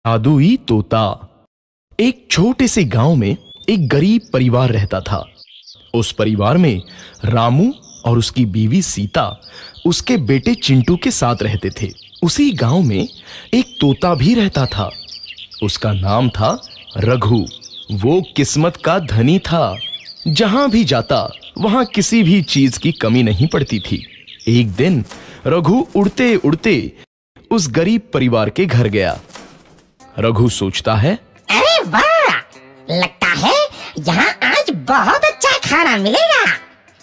जादुई तोता। एक छोटे से गांव में एक गरीब परिवार रहता था। उस परिवार में रामू और उसकी बीवी सीता उसके बेटे चिंटू के साथ रहते थे। उसी गांव में एक तोता भी रहता था। उसका नाम था रघु। वो किस्मत का धनी था। जहां भी जाता वहां किसी भी चीज की कमी नहीं पड़ती थी। एक दिन रघु उड़ते उड़ते उस गरीब परिवार के घर गया। रघु सोचता है, अरे वाह, लगता है यहाँ आज बहुत अच्छा खाना मिलेगा।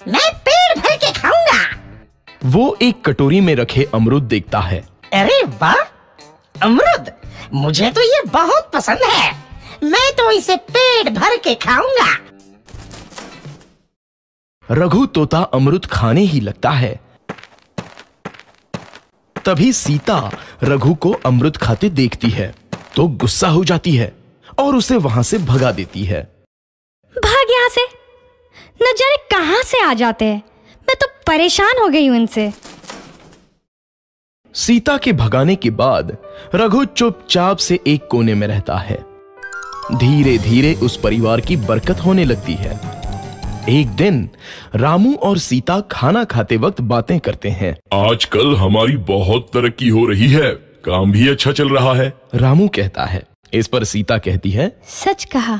मैं पेट भर के खाऊंगा। वो एक कटोरी में रखे अमरूद देखता है। अरे वाह, अमरूद, मुझे तो ये बहुत पसंद है। मैं तो इसे पेट भर के खाऊंगा। रघु तोता अमरूद खाने ही लगता है। तभी सीता रघु को अमरूद खाते देखती है तो गुस्सा हो जाती है और उसे वहां से भगा देती है। भाग यहाँ से, न जाने कहां से आ जाते हैं। मैं तो परेशान हो गई हूं इनसे। सीता के भगाने के बाद रघु चुपचाप से एक कोने में रहता है। धीरे धीरे उस परिवार की बरकत होने लगती है। एक दिन रामू और सीता खाना खाते वक्त बातें करते हैं। आजकल हमारी बहुत तरक्की हो रही है, काम भी अच्छा चल रहा है। रामू कहता है। इस पर सीता कहती है, सच कहा,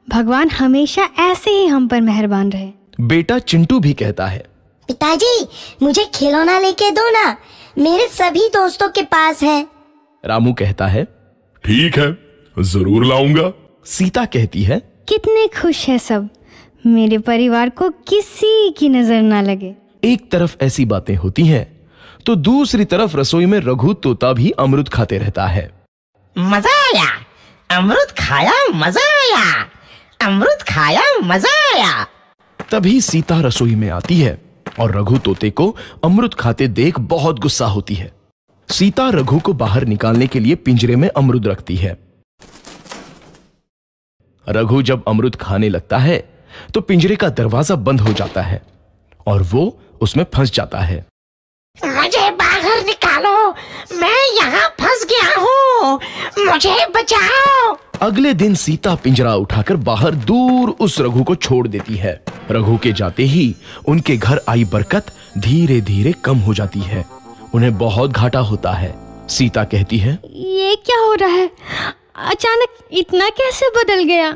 भगवान हमेशा ऐसे ही हम पर मेहरबान रहे। बेटा चिंटू भी कहता है, पिताजी, मुझे खिलौना लेके दो ना, मेरे सभी दोस्तों के पास है। रामू कहता है, ठीक है, जरूर लाऊंगा। सीता कहती है, कितने खुश है सब, मेरे परिवार को किसी की नजर ना लगे। एक तरफ ऐसी बातें होती हैं तो दूसरी तरफ रसोई में रघु तोता भी अमरूद खाते रहता है। मजा आया, अमरूद खाया, मजा आया, अमरूद खाया, मजा आया। तभी सीता रसोई में आती है और रघु तोते को अमरूद खाते देख बहुत गुस्सा होती है। सीता रघु को बाहर निकालने के लिए पिंजरे में अमरूद रखती है। रघु जब अमरूद खाने लगता है तो पिंजरे का दरवाजा बंद हो जाता है और वो उसमें फंस जाता है। मुझे बाहर निकालो, मैं यहाँ फंस गया हूँ, मुझे बचाओ। अगले दिन सीता पिंजरा उठाकर बाहर दूर उस रघु को छोड़ देती है। रघु के जाते ही उनके घर आई बरकत धीरे धीरे कम हो जाती है। उन्हें बहुत घाटा होता है। सीता कहती है, ये क्या हो रहा है, अचानक इतना कैसे बदल गया?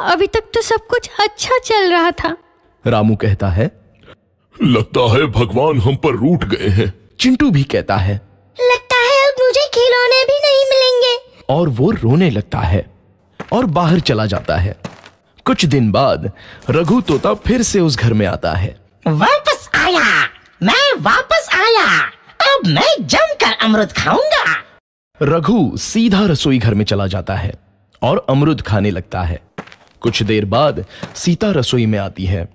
अभी तक तो सब कुछ अच्छा चल रहा था। रामू कहता है, लगता है भगवान हम पर रूठ गए हैं। चिंटू भी कहता है, लगता है अब मुझे खिलौने भी नहीं मिलेंगे। और वो रोने लगता है और बाहर चला जाता है। कुछ दिन बाद रघु तोता फिर से उस घर में आता है। वापस आया, मैं वापस आया, अब मैं जमकर अमरूद खाऊंगा। रघु सीधा रसोई घर में चला जाता है और अमरूद खाने लगता है। कुछ देर बाद सीता रसोई में आती है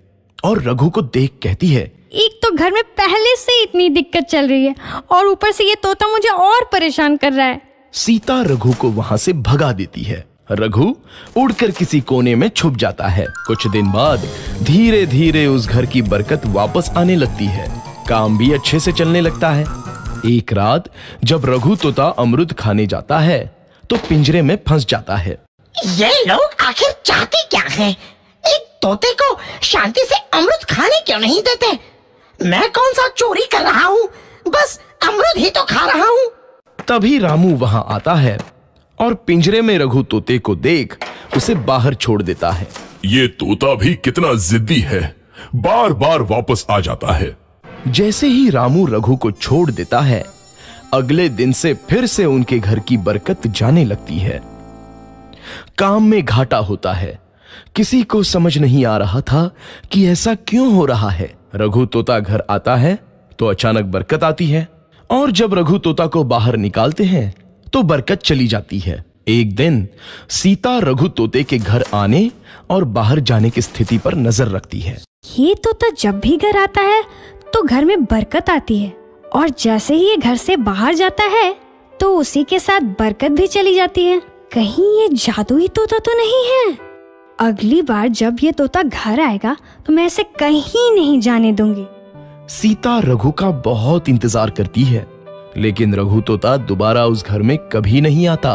और रघु को देख कहती है, एक तो घर में पहले से इतनी दिक्कत चल रही है और ऊपर से ये तोता मुझे और परेशान कर रहा है। सीता रघु को वहां से भगा देती है। रघु उड़कर किसी कोने में छुप जाता है। कुछ दिन बाद धीरे धीरे उस घर की बरकत वापस आने लगती है। काम भी अच्छे से चलने लगता है। एक रात जब रघु तोता अमरूद खाने जाता है तो पिंजरे में फंस जाता है। ये लोग आखिर चाहते क्या हैं? एक तोते को शांति से अमरूद खाने क्यों नहीं देते? मैं कौन सा चोरी कर रहा हूँ? बस अमरूद ही तो खा रहा हूँ। तभी रामू वहां आता है और पिंजरे में रघु तोते को देख उसे बाहर छोड़ देता है। ये तोता भी कितना जिद्दी है, बार बार वापस आ जाता है। जैसे ही रामू रघु को छोड़ देता है, अगले दिन से फिर से उनके घर की बरकत जाने लगती है। काम में घाटा होता है। किसी को समझ नहीं आ रहा था कि ऐसा क्यों हो रहा है। रघु तोता घर आता है तो अचानक बरकत आती है और जब रघु तोता को बाहर निकालते हैं तो बरकत चली जाती है। एक दिन सीता रघु तोते के घर आने और बाहर जाने की स्थिति पर नजर रखती है। ये तोता जब भी घर आता है तो घर में बरकत आती है और जैसे ही ये घर से बाहर जाता है तो उसी के साथ बरकत भी चली जाती है। कहीं ये जादुई तोता तो नहीं है? अगली बार जब ये तोता घर आएगा तो मैं इसे कहीं नहीं जाने दूंगी। सीता रघु का बहुत इंतजार करती है, लेकिन रघु तोता दोबारा उस घर में कभी नहीं आता।